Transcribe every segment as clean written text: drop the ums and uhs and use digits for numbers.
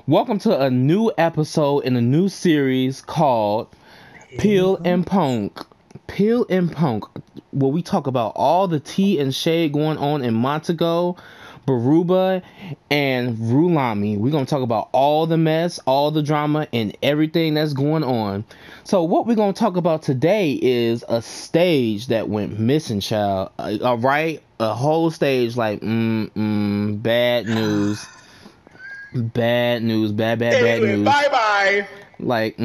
Welcome to a new episode in a new series called Pill&Ponk. Pill&Ponk, where we talk about all the tea and shade going on in Montego, Baruba, and Rulami. We're going to talk about all the mess, all the drama, and everything that's going on. So what we're going to talk about today is a stage that went missing, child. Alright? A whole stage like, bad news. Bad news, bad news. Bye. Like,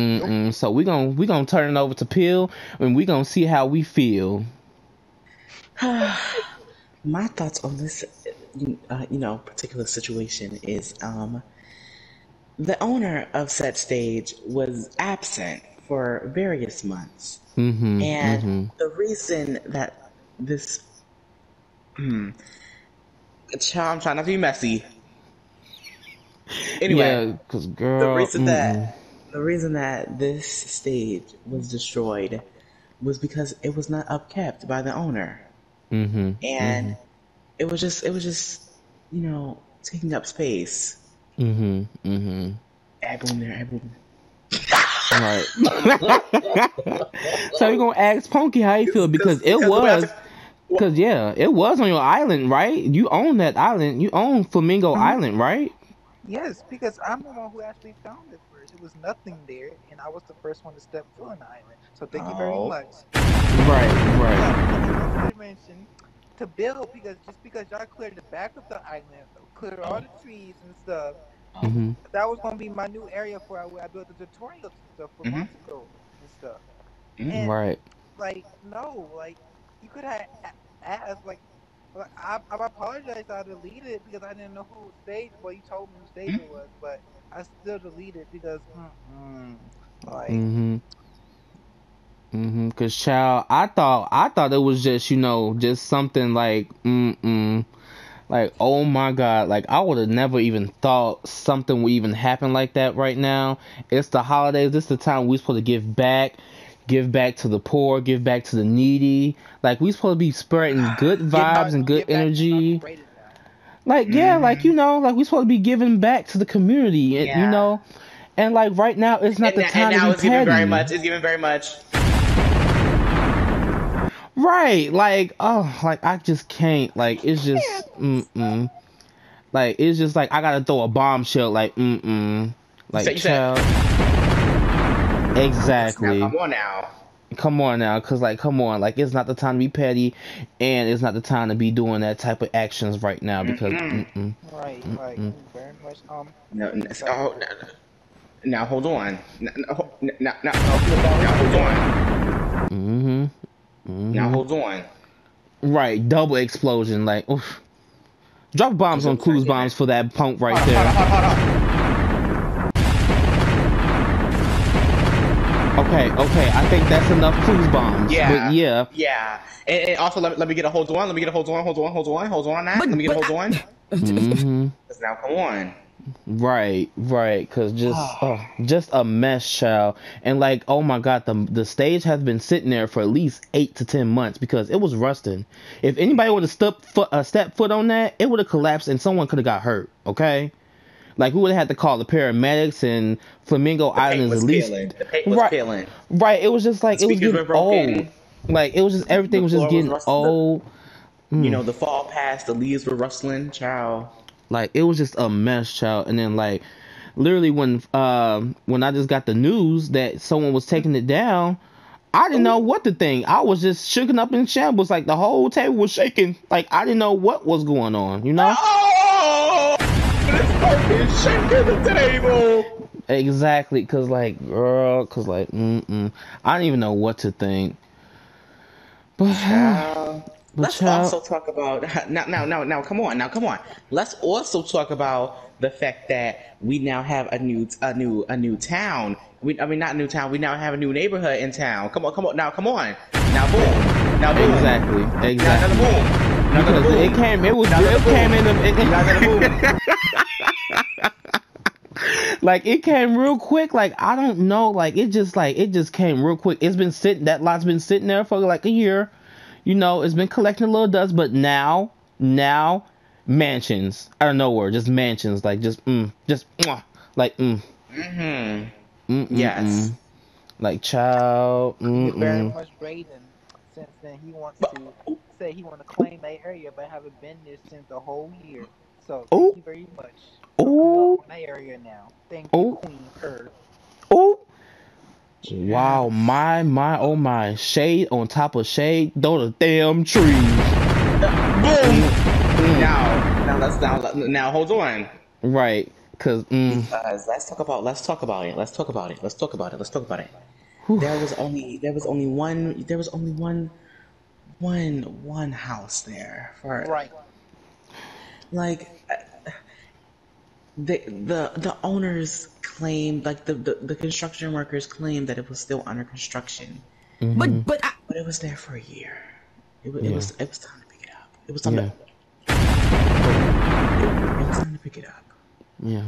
So we gonna turn it over to Pill, and we gonna see how we feel. My thoughts on this, particular situation is, the owner of said stage was absent for various months, and the reason that this, child, I'm trying not to be messy. Anyway, yeah, cause girl, the reason that this stage was destroyed was because it was not upkept by the owner, and it was just taking up space. Add boom there, add boom. Right. So we're gonna ask Punky how he feel because it was on your island, right? You own that island. You own Flamingo Island, right? Yes, because I'm the one who actually found it first. It was nothing there, and I was the first one to step foot on the island. So thank you very much. Right. I mentioned to build because y'all cleared the back of the island, cleared all the trees and stuff. That was gonna be my new area where I built the tutorials and stuff for Montego and stuff. And you could have asked I apologize. I deleted it because I didn't know who stage. Well, you told me who stage it was, but I still deleted because Cause child, I thought it was just just something like like, oh my god, like I would have never even thought something would even happen like that right now. It's the holidays. This is the time we're supposed to give back to the poor, give back to the needy. Like, we supposed to be spreading good vibes and good energy. Like, like we supposed to be giving back to the community, and and like right now it's not the time to be petty. It's giving very much. Right, like, I just can't, like, it's just, like, it's just like I gotta throw a bombshell, like, like, child. Exactly. Come on now, cause like, come on, like, it's not the time to be petty, and it's not the time to be doing that type of actions right now because Right, very much. Now hold on. Now hold on. Now hold on. Right, double explosion, like, oof. Drop bombs on cruise bombs for that punk right there. Okay, I think that's enough cruise bombs. Yeah. But yeah. Yeah. And also let me get a hold on. Let me get a hold on that. Let me get a hold on. Now come on. Right, cause just a mess, child, and like, oh my god, the stage has been sitting there for at least 8 to 10 months because it was rusting. If anybody would have stepped foot on that, it would have collapsed and someone could have got hurt. Okay, like we would have had to call the paramedics, and Flamingo Island is at least the paint was peeling. Right, it was just like it was getting old. Like, it was just everything was just getting old. The fall passed, the leaves were rustling, child. Like, it was just a mess, child. And then, like, literally when I just got the news that someone was taking it down, I didn't know what to think. I was just shooken up in shambles. Like, the whole table was shaking. Like, I didn't know what was going on, Oh! It's fucking shaking the table! Exactly. Cause, like, girl, I didn't even know what to think. But... Let's also talk about now. Come on. Let's also talk about the fact that we now have a new town. Not a new town. We now have a new neighborhood in town. Come on. Now boom. Exactly. Now boom. Because it came in the like, it came real quick. Like, I don't know. Like, it just came real quick. That lot's been sitting there for like a year. It's been collecting a little dust, but now mansions out of nowhere, just mansions, like just Like, Yes. like, child, You're very much Braden, since then he wants to say he want to claim that area, but haven't been there since the whole year. So thank Oh, you very much for coming up oh, on that area now. Thank you, oh, Queen Per. oh. Yeah. Wow, my, oh my. Shade on top of shade. Throw the damn trees. Boom. Now hold on. Right, cause Because let's talk about it. There was only one house there for Right. like the owners claimed, like the construction workers claimed that it was still under construction, but it was there for a year. yeah, It was time to pick it up. yeah, It was time to pick it up. yeah,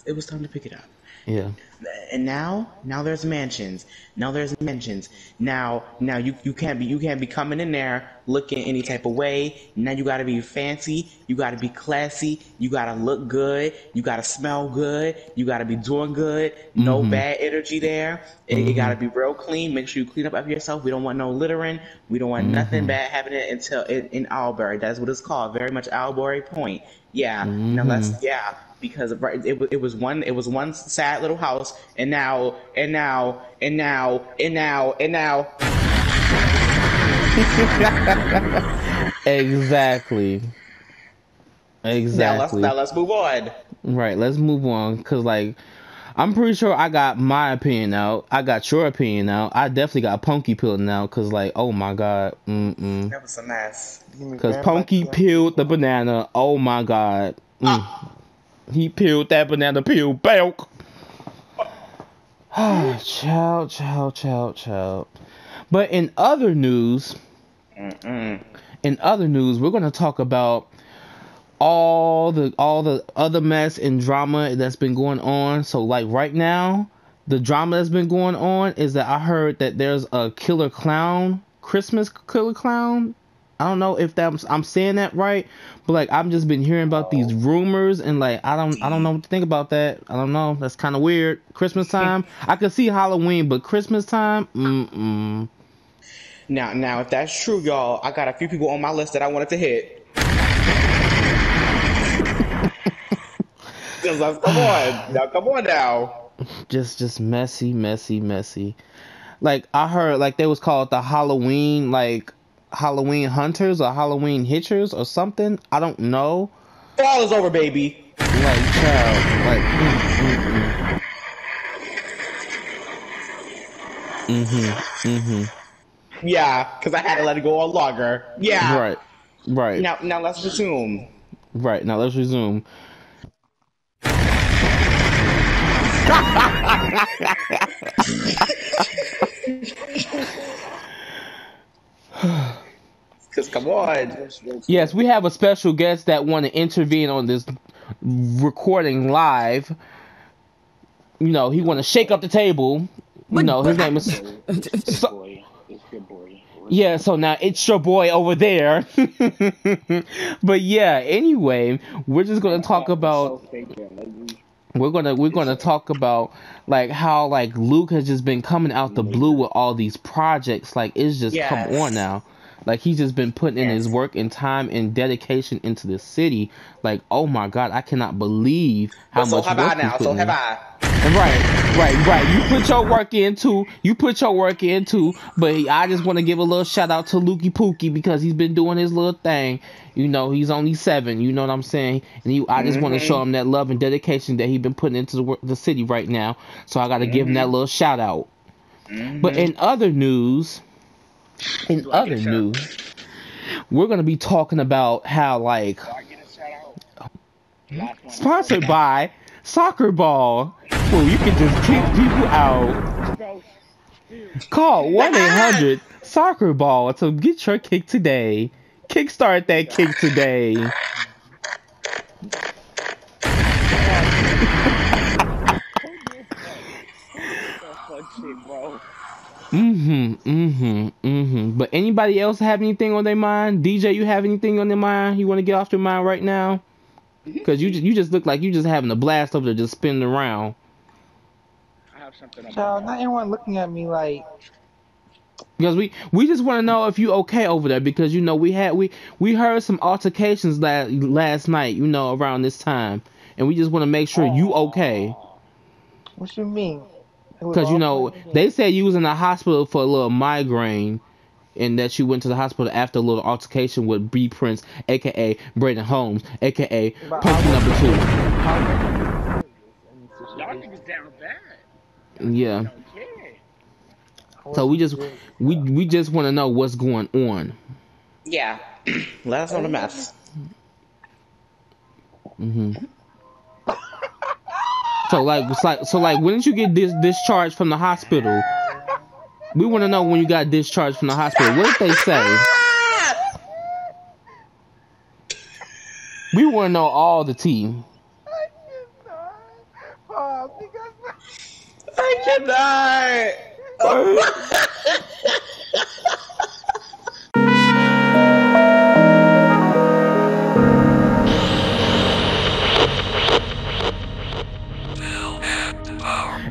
It was time to pick it up. yeah. And now there's mansions. Now you can't be coming in there looking any type of way. Now you gotta be fancy. You gotta be classy. You gotta look good. You gotta smell good. You gotta be doing good. No bad energy there. It gotta be real clean. Make sure you clean up after yourself. We don't want no littering. We don't want nothing bad happening until in Albury. That's what it's called. Very much Albury Point. Yeah. Now because it was one sad little house, and now Exactly. now let's move on. Right, let's move on. Cause like, I'm pretty sure I got my opinion out. I got your opinion out. I definitely got Punky peeled now. Cause like, oh my god. That was a mess. Cause Punky peeled the banana. Oh my god. He peeled that banana peel. Belk. Child. But in other news, we're gonna talk about all the other mess and drama that's been going on. So like right now, the drama that's been going on is that I heard that there's a killer clown, Christmas killer clown. I don't know if I'm saying that right, but like I've just been hearing about these rumors, and like I don't know what to think about that. I don't know. That's kind of weird. Christmas time, I could see Halloween, but Christmas time, Now, if that's true, y'all, I got a few people on my list that I wanted to hit. Come on now. Just messy. Like I heard, like they was called the Halloween Hunters or Halloween Hitchers or something. I don't know. Fall is over, baby. Like child, like Yeah, because I had to let it go on longer. Yeah. Right. Now let's resume. Right. Now let's resume. Because come on. Yes, we have a special guest that want to intervene on this recording live. You know, he want to shake up the table. You know, his name is. It's your boy. Yeah, so now it's your boy over there. But yeah, anyway, we're just gonna talk about. We're gonna talk about like how like Luke has just been coming out the blue with all these projects. Like it's just come on now. Like he's just been putting in his work and time and dedication into the city. Like, oh my god, I cannot believe how much work he's putting in. Right. You put your work into, but I just want to give a little shout out to Lukey Pookie because he's been doing his little thing. You know, he's only 7, you know what I'm saying? And I just want to show him that love and dedication that he's been putting into the city right now. So I got to give him that little shout out. But in other news, we're going to be talking about how like sponsored by Soccer Ball. Well, you can just kick people out. Call 1-800-SOCCER-BALL to get your kick today. Kickstart that kick today. But anybody else have anything on their mind? DJ, you have anything on their mind? You want to get off your mind right now? Because you just look like you just having a blast over there, just spinning around. I have something on Child, my not everyone looking at me like. Because we just want to know if you okay over there, because we heard some altercations last night, around this time, and we just want to make sure you okay. What you mean? Because they said you was in the hospital for a little migraine, and that you went to the hospital after a little altercation with B Prince, aka Braden Holmes, aka Punky number 2. Y'all niggas down bad. Yeah. Don't care. So we just want to know what's going on. Yeah. Let us know the mess. So when did you get discharged from the hospital? We want to know when you got discharged from the hospital. What did they say? We want to know all the tea. I cannot.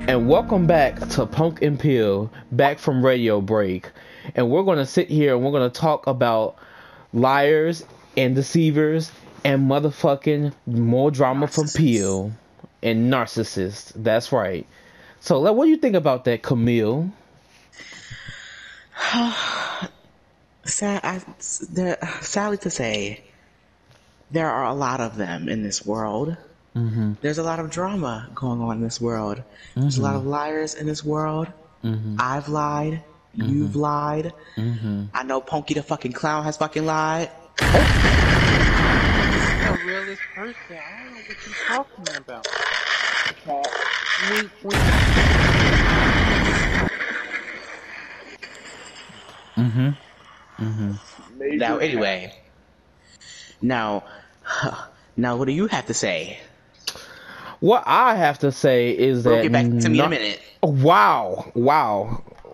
And welcome back to Punk and Pill, back from radio break. And we're going to sit here and we're going to talk about liars and deceivers and motherfucking more drama from Pill and narcissists. That's right. So, what do you think about that, Camille? Sadly to say, there are a lot of them in this world. Mm-hmm. There's a lot of drama going on in this world. Mm-hmm. There's a lot of liars in this world. Mm-hmm. I've lied. Mm-hmm. You've lied. Mm-hmm. I know Ponky the fucking clown has fucking lied. The realest person. I don't know what you're talking about. Mm-hmm. Mm-hmm. Now, anyway. Now, what do you have to say? What I have to say is that... We'll get back to me in a minute. Wow.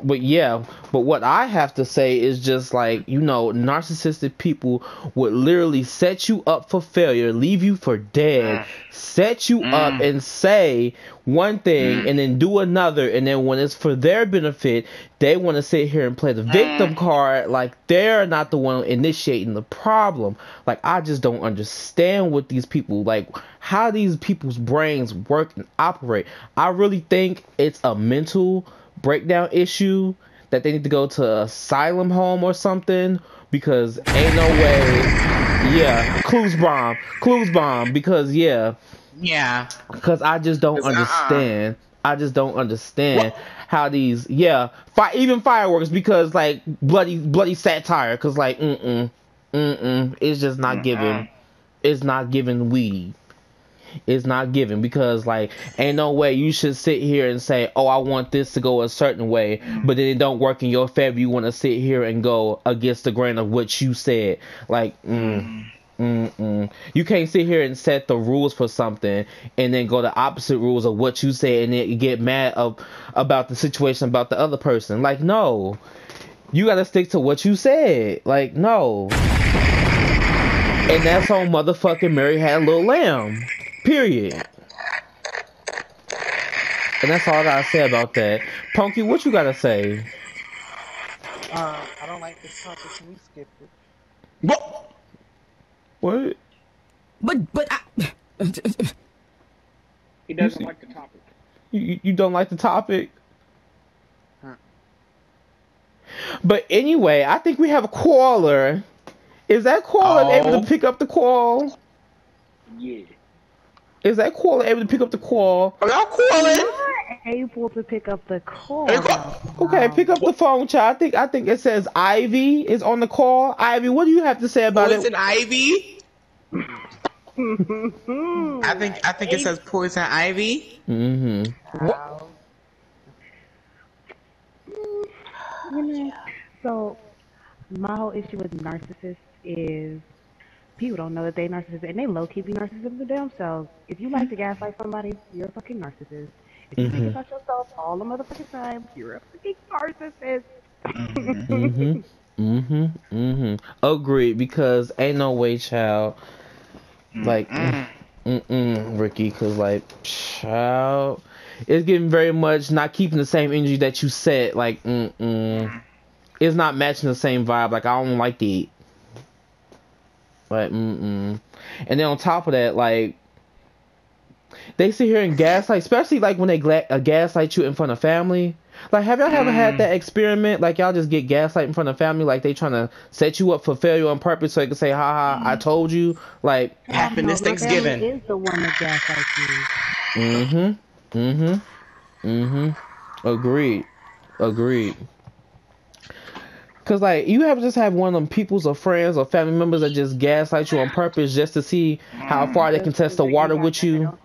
But what I have to say is just like, narcissistic people would literally set you up for failure, leave you for dead, set you up and say one thing and then do another, and then when it's for their benefit, they want to sit here and play the victim card like they're not the one initiating the problem. Like, I just don't understand what these people, like, how these people's brains work and operate. I really think it's a mental breakdown issue that they need to go to an asylum home or something, because ain't no way. Clues bomb because because I just don't understand. I just don't understand how these even fireworks, because like bloody satire, because like it's just not giving. It's not giving weed. It's not given, because like ain't no way you should sit here and say, oh, I want this to go a certain way, but then it don't work in your favor. You want to sit here and go against the grain of what you said. Like you can't sit here and set the rules for something and then go the opposite rules of what you said and then you get mad about the situation about the other person. Like, no, you gotta stick to what you said. Like, no. And that's on motherfucking Mary Had a Little Lamb. Period. And that's all I gotta say about that. Punky, what you gotta say? I don't like this topic, so we skip it. What? But He doesn't like the topic. You don't like the topic? But anyway, I think we have a caller. Is that caller able to pick up the call? Yeah. Is that caller able to pick up the call? Are y'all calling? Able to pick up the call. Okay, pick up the phone, child. I think it says Ivy is on the call. Ivy, what do you have to say about Poison Ivy? I think it says Poison Ivy. Wow. So my whole issue with narcissists is people don't know that they narcissists, and they low-key be narcissists themselves. If you like to gaslight somebody, you're a fucking narcissist. If you think about yourself all the motherfucking time, you're a fucking narcissist. Agreed, because ain't no way, child. Like, Ricky, cause like, child, it's getting very much not keeping the same energy that you set. Like, it's not matching the same vibe. Like, I don't like it. Like, And then on top of that, like, they sit here and gaslight, especially like when they gaslight you in front of family. Like, have y'all ever had that experiment? Like, y'all just get gaslight in front of family, like they trying to set you up for failure on purpose so they can say, "Ha ha, I told you." Like, happened this Thanksgiving. Is the one that gaslights you. Agreed. Cause like you have just have one of them peoples or friends or family members that just gaslight you on purpose just to see how far they can test the water with you.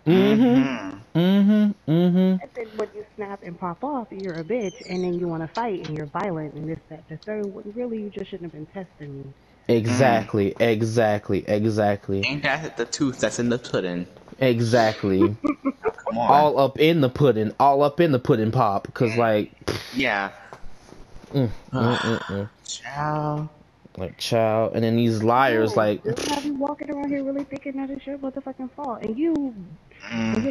And then when you snap and pop off, you're a bitch, and then you want to fight, and you're violent, and this, that, the third. When really, you just shouldn't have been testing me. Exactly. Ain't that the tooth that's in the pudding? Exactly. Oh, come on. All up in the pudding pop. Cause like, yeah. Child. Like, child, and then these liars, like, they'll have you walking around here really thinking that it's your motherfucking fault, and you're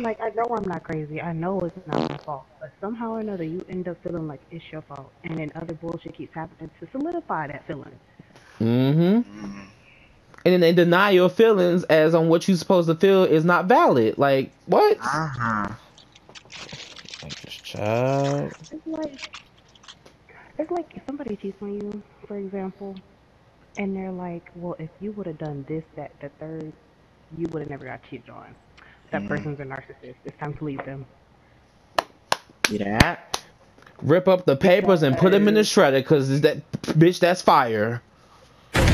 like, I know I'm not crazy, I know it's not my fault, but somehow or another you end up feeling like it's your fault, and then other bullshit keeps happening to solidify that feeling. And then they deny your feelings as on what you're supposed to feel is not valid. Like, what? Like, this child. It's like if somebody cheats on you, for example, and they're like, well, if you would have done this, that, the third, you would have never got cheated on. That person's a narcissist. It's time to leave them. Yeah. Rip up the papers and put them in the shredder, because that bitch, that's fire. It's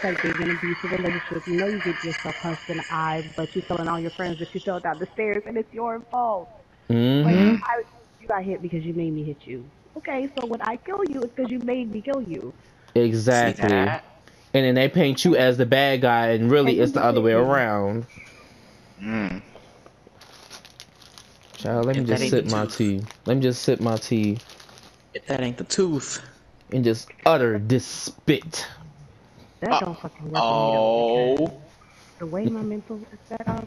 like being in an abusive relationship. You know you get yourself punched in the eye, but you're telling all your friends that you fell down the stairs and it's your fault. Like, you got hit because you made me hit you. Okay, so when I kill you, it's because you made me kill you. Exactly. And then they paint you as the bad guy, and really it's the other way around. Child, let me just sip my tea. If that ain't the tooth. And just utter this spit. That don't fucking work for me, though. The way my mental is set up,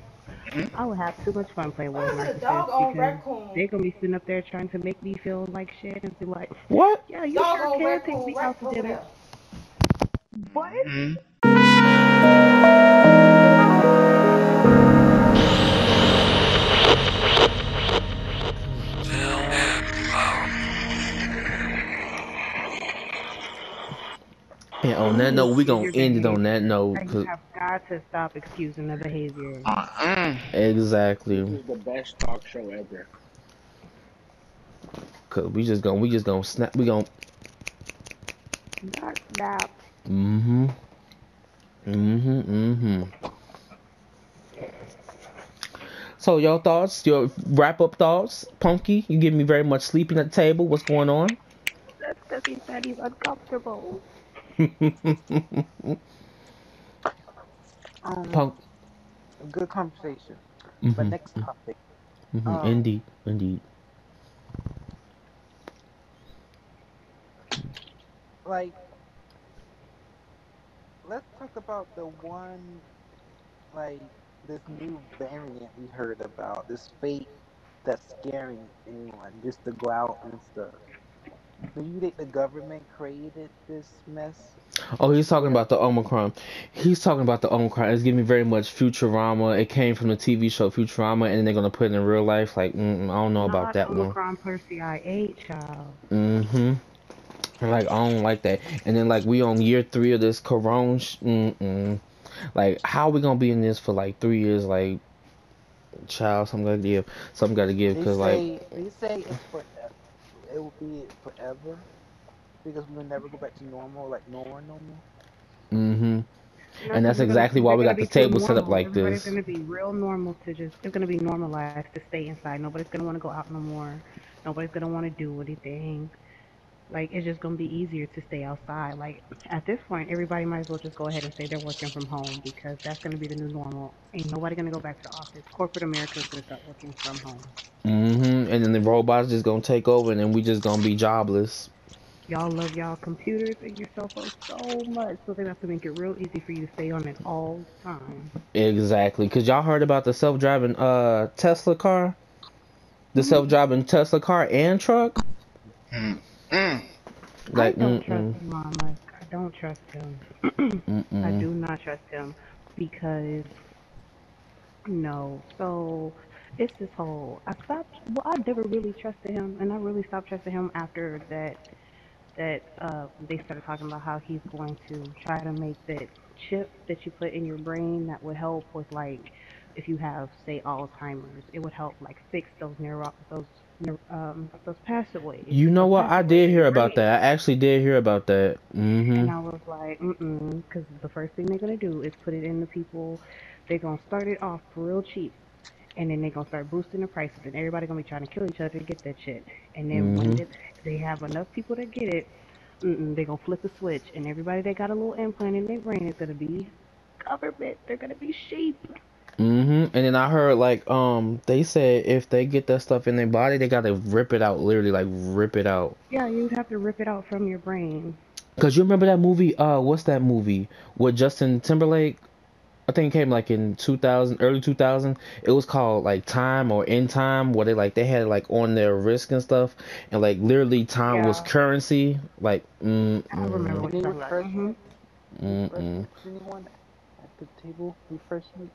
I would have too much fun playing with narcissists because they're gonna be sitting up there trying to make me feel like shit and be like, "What? Yeah, you sure can take me out to dinner." What? And on that note, we gonna end it on that note. You have got to stop excusing the behavior. Exactly. This is the best talk show ever. Cause we just gonna snap. We gonna. Not snap. So your thoughts, your wrap up thoughts, Punky? You give me very much sleeping at the table. What's going on? That's because he said he's uncomfortable. Punk. Good conversation. But next topic. Indeed. Like, let's talk about the one, like, this new variant we heard about. This fate that's scaring anyone just to go out and stuff. Do you think the government created this mess? Oh, he's talking about the Omicron. It's giving me very much Futurama. It came from the TV show Futurama, and then they're gonna put it in real life. Like, I don't know about that one. Omicron plus CIA, child. Like, I don't like that. And then, like, we on year 3 of this corona. Like, how we gonna be in this for like 3 years? Like, child, something gotta give. Cause like, they say it's forever. It will be forever because we'll never go back to normal, like normal. And that's exactly why we got the table set up like this. It's gonna be real normal it's gonna be normalized to stay inside. Nobody's gonna want to go out no more. Nobody's gonna want to do anything. Like, it's just gonna be easier to stay outside. Like, at this point, everybody might as well just go ahead and say they're working from home because that's gonna be the new normal. Ain't nobody gonna go back to office. Corporate America is gonna start working from home. And then the robots just gonna take over, and then we just gonna be jobless. Y'all love y'all computers and your cell phones so much, so they have to make it real easy for you to stay on it all the time. Exactly. Cause y'all heard about the self-driving Tesla car, the Mm, self-driving Tesla car and truck. Mm-mm. I Like, don't trust mm-mm, Elon Musk. I don't trust him. I mm-mm. do not trust him because no. So it's this whole. I stopped. Well, I never really trusted him, and I really stopped trusting him after that they started talking about how he's going to try to make that chip that you put in your brain that would help with like if you have say Alzheimer's, it would help like fix those passaways You know those what? I passageways did in hear your about brain. that. I actually did hear about that. And Mm-hmm. I was like, because the first thing they're gonna do is put it in the people. They're gonna start it off real cheap, and then they're gonna start boosting the prices, and everybody gonna be trying to kill each other to get that shit. And then when Mm-hmm. they have enough people that get it, they're gonna flip a switch, and everybody that got a little implant in their brain is gonna be government. They're gonna be sheep. Mm-hmm. And then I heard like they said if they get that stuff in their body, they gotta rip it out, literally like rip it out. Yeah, you'd have to rip it out from your brain. Cause you remember that movie? What's that movie with Justin Timberlake? I think it came like in 2000, early 2000. It was called like Time or In Time, where they had it, like on their wrist and stuff, and like literally time was Yeah, currency. Like, I remember what Didn't he you're talking about. refresh? Refresh mm. anyone at the table? Refresh me.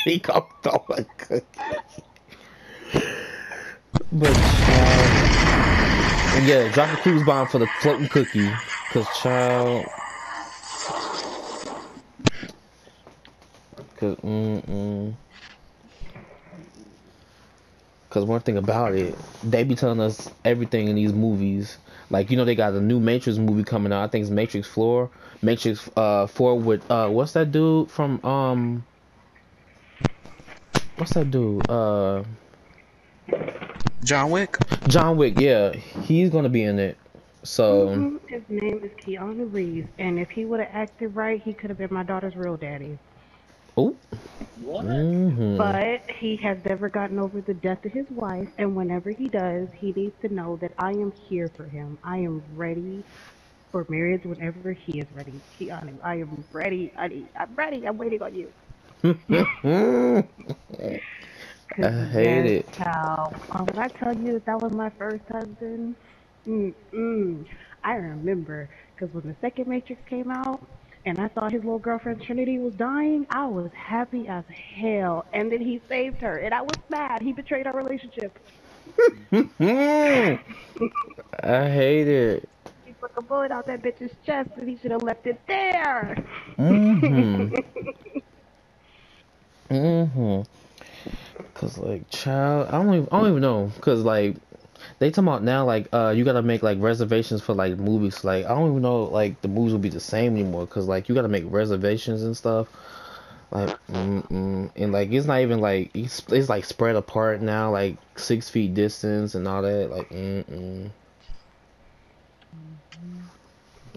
He comes on like cookie. But yeah, drop a cruise bomb for the floating cookie, cause child, cause cause one thing about it, they be telling us everything in these movies. Like they got a new Matrix movie coming out. I think it's Matrix 4 with what's that dude from what's that dude John Wick. John Wick. Yeah, he's gonna be in it. So His name is Keanu Reeves, and if he would have acted right, he could have been my daughter's real daddy. oh What? mm-hmm. But he has never gotten over the death of his wife, and whenever he does, he needs to know that I am here for him. I am ready for marriage whenever he is ready. Keanu, I am ready, honey. I'm ready. I'm waiting on you. Cause I hate yes, it. child. When I tell you that that was my first husband, mm-mm, I remember. Cause when the second Matrix came out, and I thought his little girlfriend Trinity was dying, I was happy as hell. And then he saved her, and I was mad. He betrayed our relationship. I hate it. He took a bullet out that bitch's chest, and he should have left it there. Mm-hmm. Mm-hmm. Cause like child, I don't even know. Cause like they talking about now like you gotta make like reservations for like movies. Like I don't even know like the movies will be the same anymore. Cause like you gotta make reservations and stuff. Like and like it's not even like it's like spread apart now, like 6 feet distance and all that. Like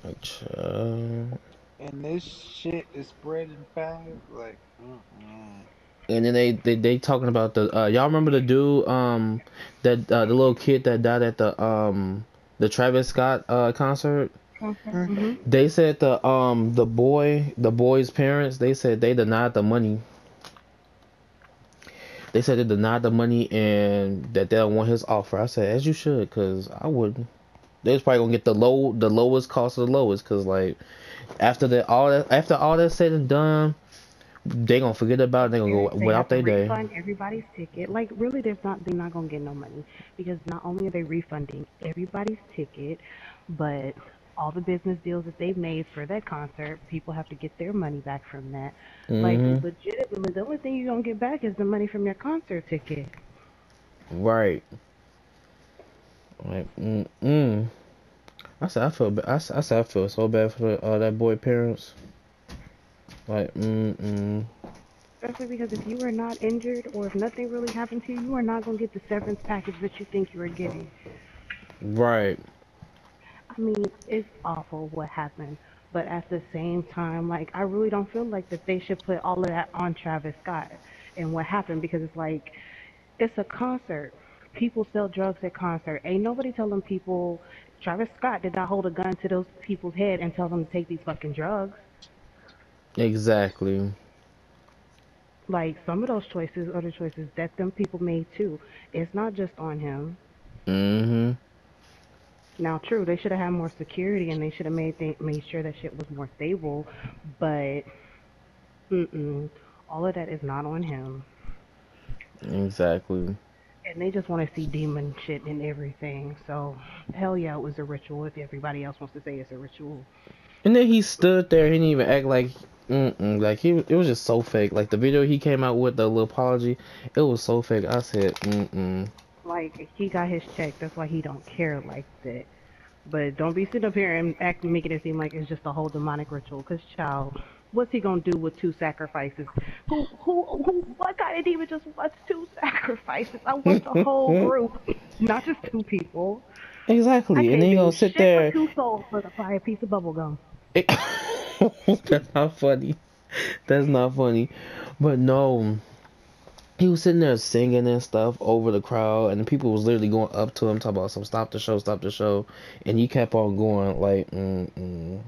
like child. And this shit is spreading fast. Like, And then they talking about the y'all remember the dude that the little kid that died at the Travis Scott concert. Mm-hmm. They said the boy's parents, they said they denied the money. They said they denied the money and that they don't want his offer. I said as you should, cause I wouldn't. They was probably gonna get the lowest cost of the lowest, cause like after all that said and done, they gonna forget about it. They gonna go They have without to their day. refund everybody's ticket. Like really, they're not gonna get no money because not only are they refunding everybody's ticket, but all the business deals that they've made for that concert, people have to get their money back from that. Like Mm-hmm. legitimately, the only thing you're gonna get back is the money from your concert ticket. Right. Like, I said I said I feel so bad for that boy parents. Like, Especially because if you are not injured or if nothing really happened to you, you are not gonna get the severance package that you think you are getting. right. I mean, it's awful what happened, but at the same time, like I really don't feel like that they should put all of that on Travis Scott and what happened because it's like it's a concert. People sell drugs at concert. Ain't nobody telling people. Travis Scott did not hold a gun to those people's head and tell them to take these fucking drugs. Exactly. Like some of those choices, other choices that them people made too. It's not just on him. Mm-hmm. Now, true, they should have had more security and they should have made sure that shit was more stable. But all of that is not on him. Exactly. And they just want to see demon shit in everything. So, hell yeah, it was a ritual if everybody else wants to say it's a ritual. And then he stood there. He didn't even act like, like it was just so fake. Like the video he came out with, the little apology, it was so fake. I said, Like, he got his check. That's why he don't care like that. But don't be sitting up here and making it seem like it's just a whole demonic ritual. Cause child, what's he gonna do with two sacrifices? What kind of demon just wants two sacrifices? I want the whole group, not just two people. I Exactly. And then can't he gonna do sit shit for there. two souls for the buy a piece of bubble gum. That's not funny. That's not funny. But no, he was sitting there singing and stuff over the crowd, and the people was literally going up to him, talking about some stop the show, and he kept on going like, Now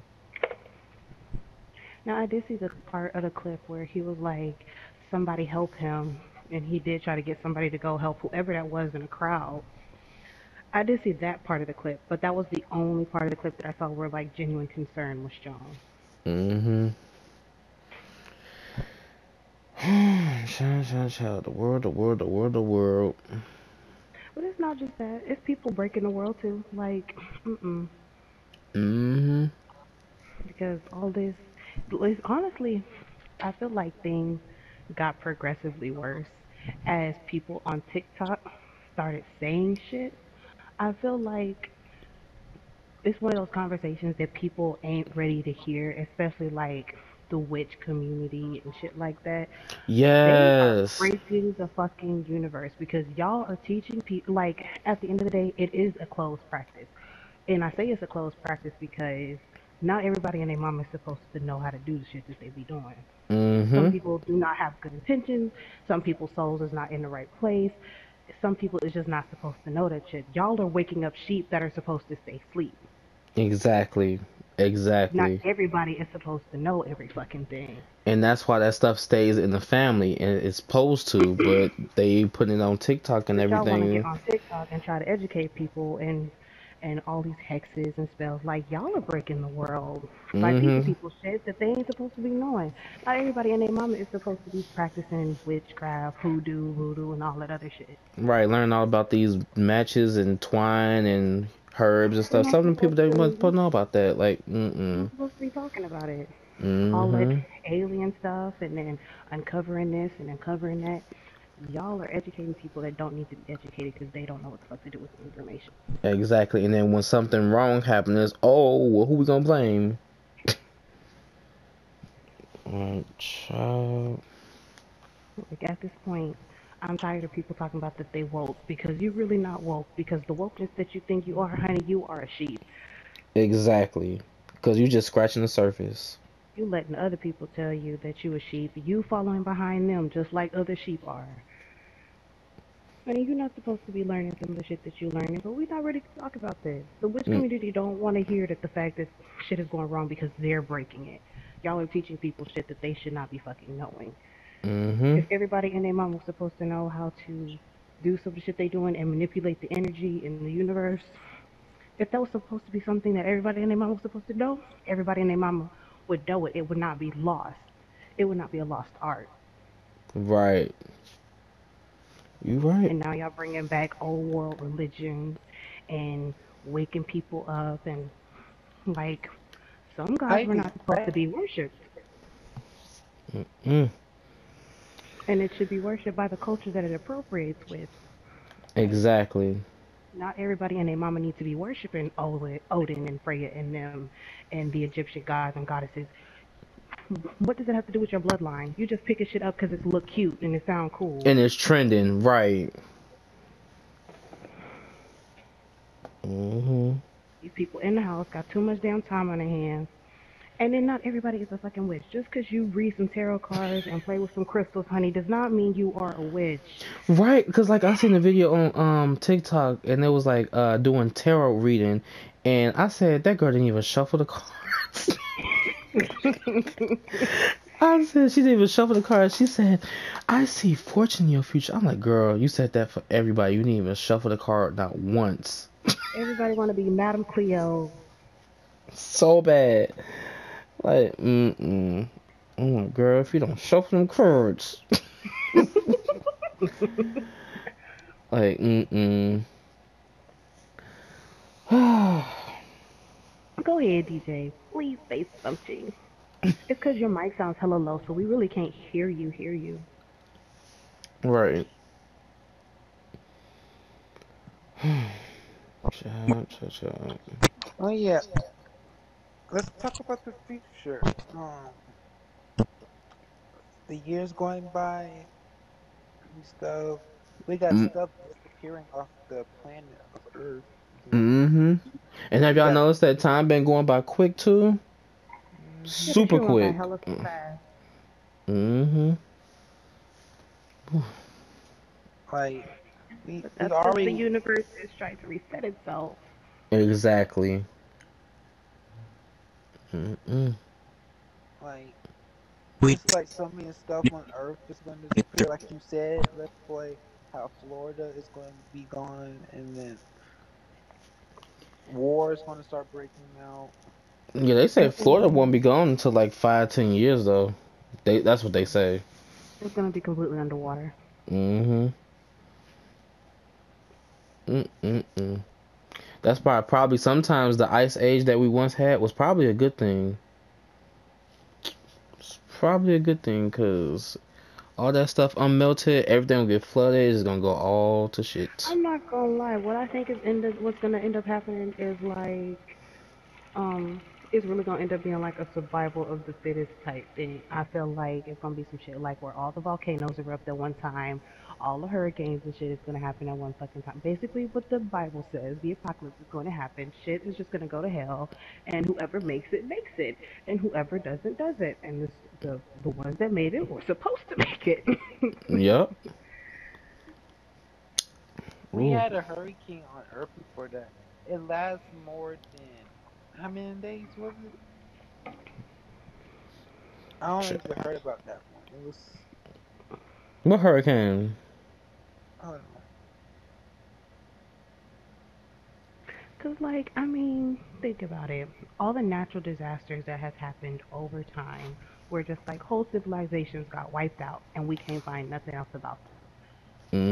I did see the part of the clip where he was like, somebody help him, and he did try to get somebody to go help whoever that was in the crowd. I did see that part of the clip, but that was the only part of the clip that I saw where like genuine concern was shown. mm-hmm. Child, the world. But it's not just that; it's people breaking the world too. Like, Mm-hmm. because all this, honestly, I feel like things got progressively worse as people on TikTok started saying shit. I feel like it's one of those conversations that people ain't ready to hear, especially like the witch community and shit like that. They are Yes. breaking the fucking universe because y'all are teaching people. Like at the end of the day, it is a closed practice, and I say it's a closed practice because not everybody and their mom is supposed to know how to do the shit that they be doing. Some Mm-hmm. people do not have good intentions. Some people's souls is not in the right place. Some people is just not supposed to know that shit. Y'all are waking up sheep that are supposed to stay asleep. Exactly. Not Exactly. everybody is supposed to know every fucking thing. And that's why that stuff stays in the family, and it's supposed to, but they put it on TikTok and But y'all want to get everything. on TikTok and try to educate people and all these hexes and spells. Like y'all are breaking the world by teaching Mm-hmm. people shit that they ain't supposed to be knowing. Not everybody and their mama is supposed to be practicing witchcraft, hoodoo, voodoo, and all that other shit. Right, learn all about these matches and twine and herbs and They're stuff. not Some of the people supposed they wasn't supposed to. to know about that. Like, Not supposed to be talking about it. All that Mm-hmm. alien stuff and then uncovering this and uncovering that. Y'all are educating people that don't need to be educated because they don't know what the fuck to do with the information. Exactly. And then when something wrong happens, oh, well, who we gonna blame? Child. Like at this point, I'm tired of people talking about that they woke because you're really not woke because the wokeness that you think you are, honey, you are a sheep. Exactly. Because you just scratching the surface. You letting other people tell you that you a sheep. You following behind them just like other sheep are. I mean, you're not supposed to be learning some of the shit that you're learning, but we're not ready to talk about this. The witch Mm, community don't want to hear that the fact that shit is going wrong because they're breaking it. Y'all are teaching people shit that they should not be fucking knowing. mm-hmm. If everybody and their mom was supposed to know how to do some of the shit they doing and manipulate the energy in the universe, if that was supposed to be something that everybody and their mama was supposed to know, everybody and their mama would know it. It would not be lost. It would not be a lost art. Right. You right. And now y'all bringing back old world religions and waking people up and like some gods I were be not supposed to be worshipped, Mm, and it should be worshipped by the culture that it appropriates with. exactly. Not everybody and their mama needs to be worshiping Odin and Freya and them and the Egyptian gods and goddesses. What does it have to do with your bloodline? You just picking shit up because it look cute and it sound cool. And it's trending. Right. Mm-hmm. These people in the house got too much damn time on their hands. And then not everybody is a fucking witch. Just because you read some tarot cards and play with some crystals, honey, does not mean you are a witch. Right, because like I seen a video on TikTok and it was like doing tarot reading, and I said that girl didn't even shuffle the cards. I said she didn't even shuffle the cards. She said, "I see fortune in your future." I'm like, girl, you said that for everybody. You didn't even shuffle the card not once. Everybody want to be Madame Cleo. So bad. Like, oh, girl, if you don't shuffle them cards. Like, Go ahead, DJ. Please say something. It's because your mic sounds hella low, so we really can't hear you. Right. Oh yeah, let's talk about the future. The years going by and stuff. We got stuff disappearing off the planet of Earth. Mm-hmm. And have We y'all got. noticed that time been going by quick too? Yeah, this Super year went by quick. hella fast. Mm-hmm. Like we But we that's because the already universe is trying to reset itself. Exactly. Mm-mm. like We it's like so many stuff on Earth is going to disappear. Like you said, let's play how Florida is going to be gone, and then war is going to start breaking out. Yeah, they say Florida Mm-mm. won't be gone until like 5, 10 years though. That's what they say. It's gonna be completely underwater. Mm-hmm. Mm-mm-mm. That's probably sometimes the ice age that we once had was probably a good thing. It's probably a good thing because all that stuff unmelted, everything will get flooded. It's gonna go all to shit. I'm not gonna lie. What I think what's gonna end up happening is um, it's really gonna end up being like a survival of the fittest type thing. I feel like it's gonna be some shit like where all the volcanoes erupt at one time, all the hurricanes and shit is gonna happen at one fucking time. Basically, what the Bible says, the apocalypse is going to happen. Shit is just gonna go to hell, and whoever makes it, and whoever doesn't. And the ones that made it were supposed to make it. Yep. We Ooh. had a hurricane on Earth before that. It lasts more than how many days was it? I don't know if you heard about that one. It was What hurricane? I don't know. Cause I mean, think about it. All the natural disasters that has happened over time, where just like whole civilizations got wiped out, and we can't find nothing else about them.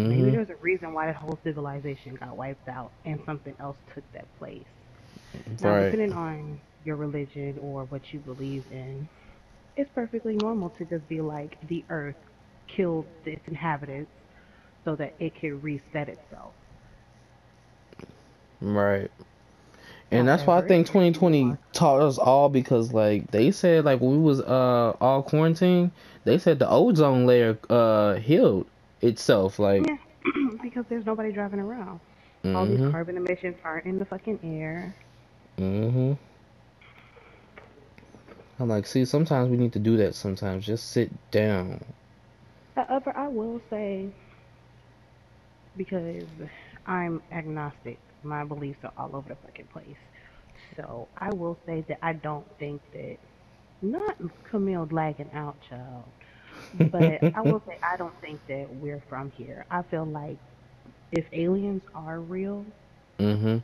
Maybe Mm-hmm. there's a reason why that whole civilization got wiped out, and something else took that place. Now, Right. depending on your religion or what you believe in, it's perfectly normal to just be like the Earth killed its inhabitants so that it could reset itself. Right. And that's why I However, think if you 2020 are taught us all because like they said like when we was all quarantined, they said the ozone layer healed itself like Yeah, because there's nobody driving around. All these mhm. carbon emissions aren't in the fucking air. Mhm. I'm like, see, sometimes we need to do that sometimes. Just sit down. However, I will say, because I'm agnostic, my beliefs are all over the fucking place. So I will say that I don't think that, not Camille lagging out, child, but I will say I don't think that we're from here. I feel like if aliens are real, Mhm.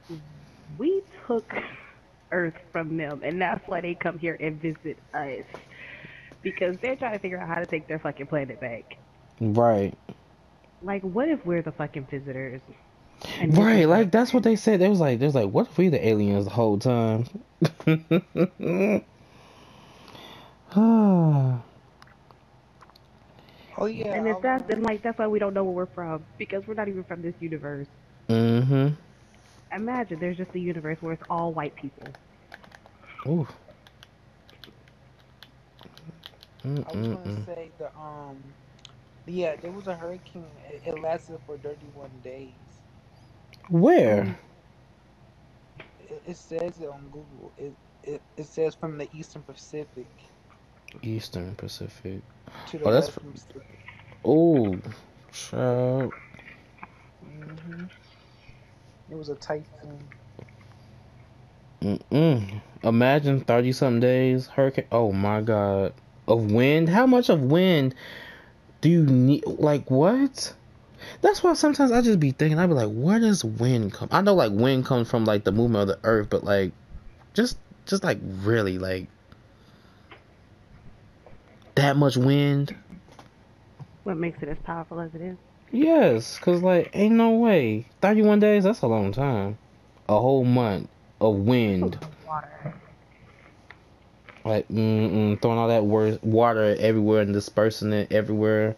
we took Earth from them, and that's why they come here and visit us. Because they're trying to figure out how to take their fucking planet back. Right. Like, what if we're the fucking visitors and this is Right, their like that's what planet? they said. They was like, what if we the aliens the whole time? Ah. Oh yeah, And if that's then like that's why we don't know where we're from because we're not even from this universe. Mhm. Imagine there's just a universe where it's all white people. Ooh. I was gonna Mm-mm-mm. say yeah, there was a hurricane. It lasted for 31 days. Where? Um, It says it on Google. It says from the Eastern Pacific Eastern Pacific. to the Oh, that's. Western Pacific. Oh, child. It was a typhoon. Imagine 30 something days hurricane. Oh my God. Of wind. How much of wind do you need? Like what? That's why sometimes I just be thinking. I be like, where does wind come? I know like wind comes from like the movement of the earth, but like just like really like that much wind. What makes it as powerful as it is? Yes, cause like ain't no way. 31 days. That's a long time. A whole month of That's a wind. lot of water. Like throwing all that water everywhere and dispersing it everywhere.